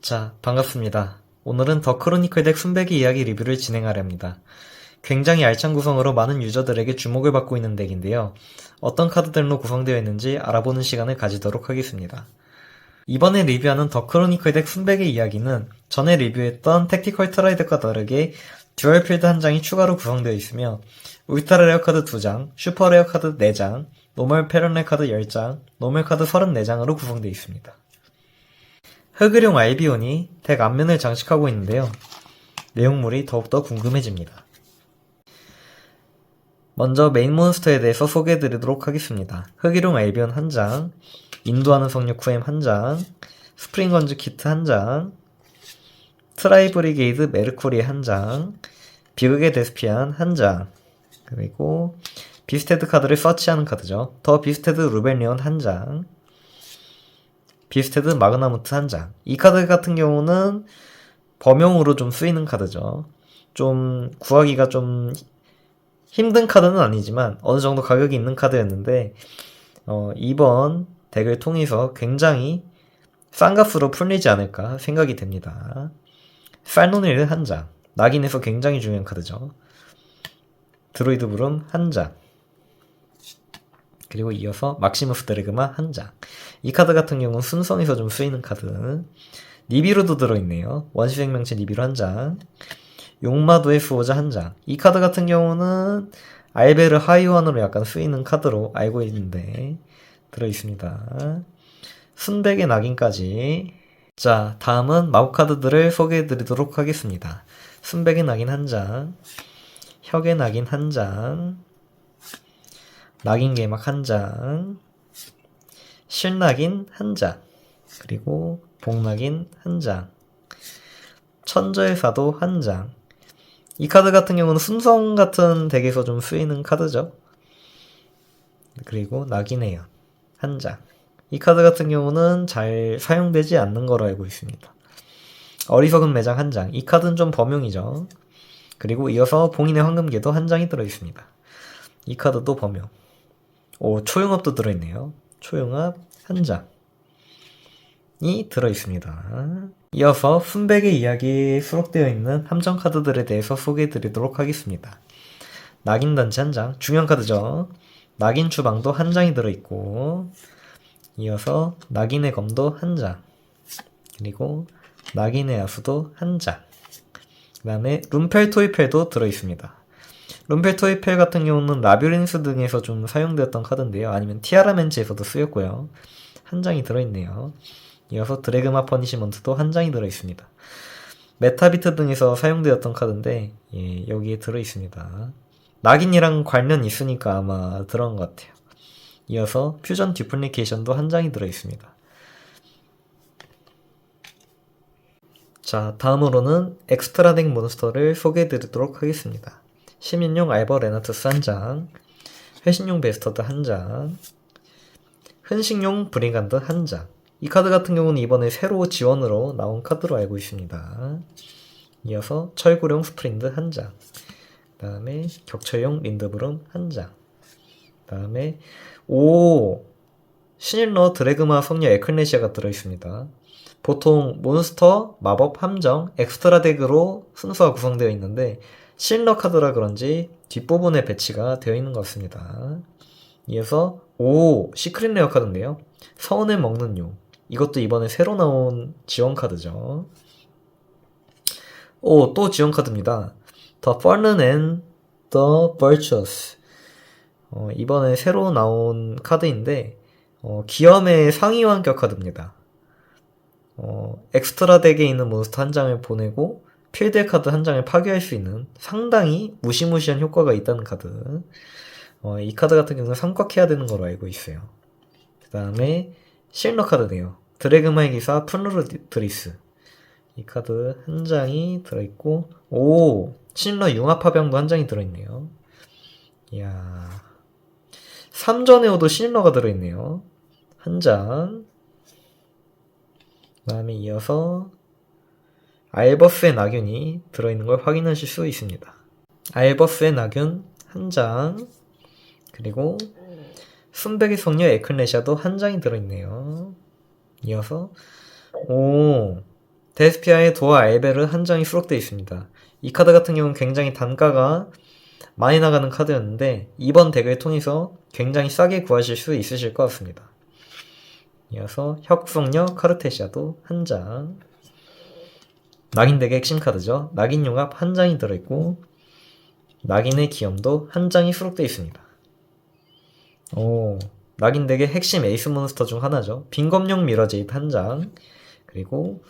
자, 반갑습니다. 오늘은 더 크로니클 덱 순배기 이야기 리뷰를 진행하려 합니다. 굉장히 알찬 구성으로 많은 유저들에게 주목을 받고 있는 덱인데요. 어떤 카드들로 구성되어 있는지 알아보는 시간을 가지도록 하겠습니다. 이번에 리뷰하는 더 크로니클 덱 순배기 이야기는 전에 리뷰했던 택티컬 트라이덱과 다르게 듀얼 필드 한 장이 추가로 구성되어 있으며 울트라 레어 카드 2장, 슈퍼 레어 카드 4장, 노멀 페런레 카드 10장, 노멀 카드 34장으로 구성되어 있습니다. 흑의룡 알비온이 덱 앞면을 장식하고 있는데요. 내용물이 더욱더 궁금해집니다. 먼저 메인 몬스터에 대해서 소개해드리도록 하겠습니다. 흑의룡 알비온 1장, 인도하는 성류 쿠엠 1장, 스프링건즈 키트 1장, 트라이브리게이드 메르쿠리 1장, 비극의 데스피안 1장, 그리고 비스테드 카드를 서치하는 카드죠. 더 비스테드 루벨리온 1장, 비스테드 마그나무트 1장. 이 카드 같은 경우는 범용으로 좀 쓰이는 카드죠. 좀 구하기가 좀 힘든 카드는 아니지만 어느 정도 가격이 있는 카드였는데 이번 덱을 통해서 굉장히 싼 값으로 풀리지 않을까 생각이 됩니다. 살노닐 1장. 낙인에서 굉장히 중요한 카드죠. 드로이드 브룸 1장. 그리고 이어서 막시무스 드래그마 1장. 이 카드 같은 경우는 순성에서 좀 쓰이는 카드. 니비루도 들어있네요. 원시생명체 니비루 1장. 용마도의 수호자 1장. 이 카드 같은 경우는 알베르 하이원으로 약간 쓰이는 카드로 알고 있는데 들어있습니다. 순백의 낙인까지. 자, 다음은 마법 카드들을 소개해드리도록 하겠습니다. 순백의 낙인 1장, 혁의 낙인 1장, 낙인 개막 1장, 실낙인 1장, 그리고 복낙인 1장, 천저의 사도 1장. 이 카드 같은 경우는 순성 같은 덱에서 좀 쓰이는 카드죠. 그리고 낙인의 연 1장. 이 카드 같은 경우는 잘 사용되지 않는 거로 알고 있습니다. 어리석은 매장 1장. 이 카드는 좀 범용이죠. 그리고 이어서 봉인의 황금계도 1장이 들어있습니다. 이 카드도 범용. 초용합도 들어있네요. 초용합 1장이 들어있습니다. 이어서 순백의 이야기에 수록되어 있는 함정 카드들에 대해서 소개해드리도록 하겠습니다. 낙인단지 1장, 중요한 카드죠. 낙인 추방도 1장이 들어있고, 이어서 낙인의 검도 1장, 그리고 낙인의 야수도 1장, 그 다음에 룸펠 토이펠도 들어있습니다. 룸펠 토이펠 같은 경우는 라비린스 등에서 좀 사용되었던 카드인데요. 아니면 티아라멘치에서도 쓰였고요. 1장이 들어있네요. 이어서 드래그마 퍼니시먼트도 1장이 들어있습니다. 메타비트 등에서 사용되었던 카드인데 여기에 들어있습니다. 낙인이랑 관련 있으니까 아마 들어간 것 같아요. 이어서 퓨전 듀플리케이션도 1장이 들어있습니다. 자, 다음으로는 엑스트라 덱 몬스터를 소개해드리도록 하겠습니다. 시민용 알버 레나투스 1장, 회신용 베스터드 1장, 흔식용 브리간드 1장. 이 카드 같은 경우는 이번에 새로 지원으로 나온 카드로 알고 있습니다. 이어서 철구룡 스프린드 1장, 그 다음에 격처용 린드브룸 1장, 그 다음에 신일러 드래그마 성녀 에클레시아가 들어있습니다. 보통 몬스터, 마법, 함정, 엑스트라 덱으로 순서가 구성되어 있는데 신일러 카드라 그런지 뒷부분에 배치가 되어 있는 것 같습니다. 이어서 시크릿 레어 카드인데요. 서운을 먹는 용. 이것도 이번에 새로 나온 지원 카드죠. 또 지원 카드입니다. The Fallen and the Virtuous. 이번에 새로 나온 카드인데 기염의 상위완격 카드입니다. 엑스트라 덱에 있는 몬스터 1장을 보내고 필드 카드 1장을 파괴할 수 있는 상당히 무시무시한 효과가 있다는 카드. 이 카드 같은 경우는 삼각해야 되는 걸로 알고 있어요. 그 다음에 실러 카드네요. 드래그마의 기사 푼루르드리스. 이 카드 1장이 들어있고, 실러 융합파병도 1장이 들어있네요. 이야. 3전에오도 실러가 들어있네요. 1장. 그 다음에 이어서 알버스의 낙윤이 들어있는 걸 확인하실 수 있습니다. 알버스의 낙윤 1장, 그리고 순백의 성녀 에클레시아도 1장이 들어있네요. 이어서 데스피아의 도어 알베르 한 장이 수록되어 있습니다. 이 카드 같은 경우는 굉장히 단가가 많이 나가는 카드였는데 이번 덱을 통해서 굉장히 싸게 구하실 수 있으실 것 같습니다. 이어서 혁성녀 카르테시아도 한 장. 낙인 덱의 핵심 카드죠. 낙인 융합 한 장이 들어있고 낙인의 기염도 한 장이 수록되어 있습니다. 오, 낙인 덱의 핵심 에이스 몬스터 중 하나죠. 빈검용 미러제이드 한 장, 그리고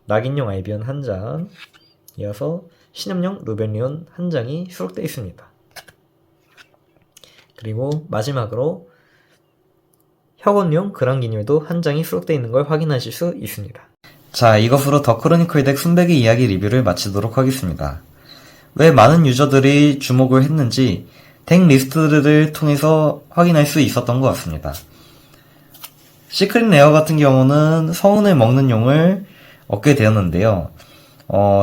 낙인용 알비온 한 장, 이어서 신음용 루벤리온 한 장이 수록되어 있습니다. 그리고 마지막으로 혁원용 그랑기뉴도 한 장이 수록되어 있는 걸 확인하실 수 있습니다. 자, 이것으로 더 크로니클 덱 순백의 이야기 리뷰를 마치도록 하겠습니다. 왜 많은 유저들이 주목을 했는지 덱 리스트를 통해서 확인할 수 있었던 것 같습니다. 시크릿 레어 같은 경우는 성운을 먹는 용을 얻게 되었는데요.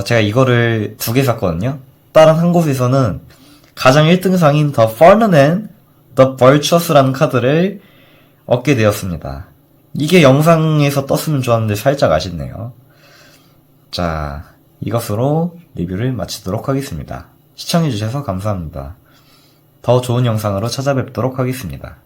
제가 이거를 2개 샀거든요. 다른 한 곳에서는 가장 1등상인 The Fallen and The Virtuous라는 카드를 얻게 되었습니다. 이게 영상에서 떴으면 좋았는데 살짝 아쉽네요. 자, 이것으로 리뷰를 마치도록 하겠습니다. 시청해주셔서 감사합니다. 더 좋은 영상으로 찾아뵙도록 하겠습니다.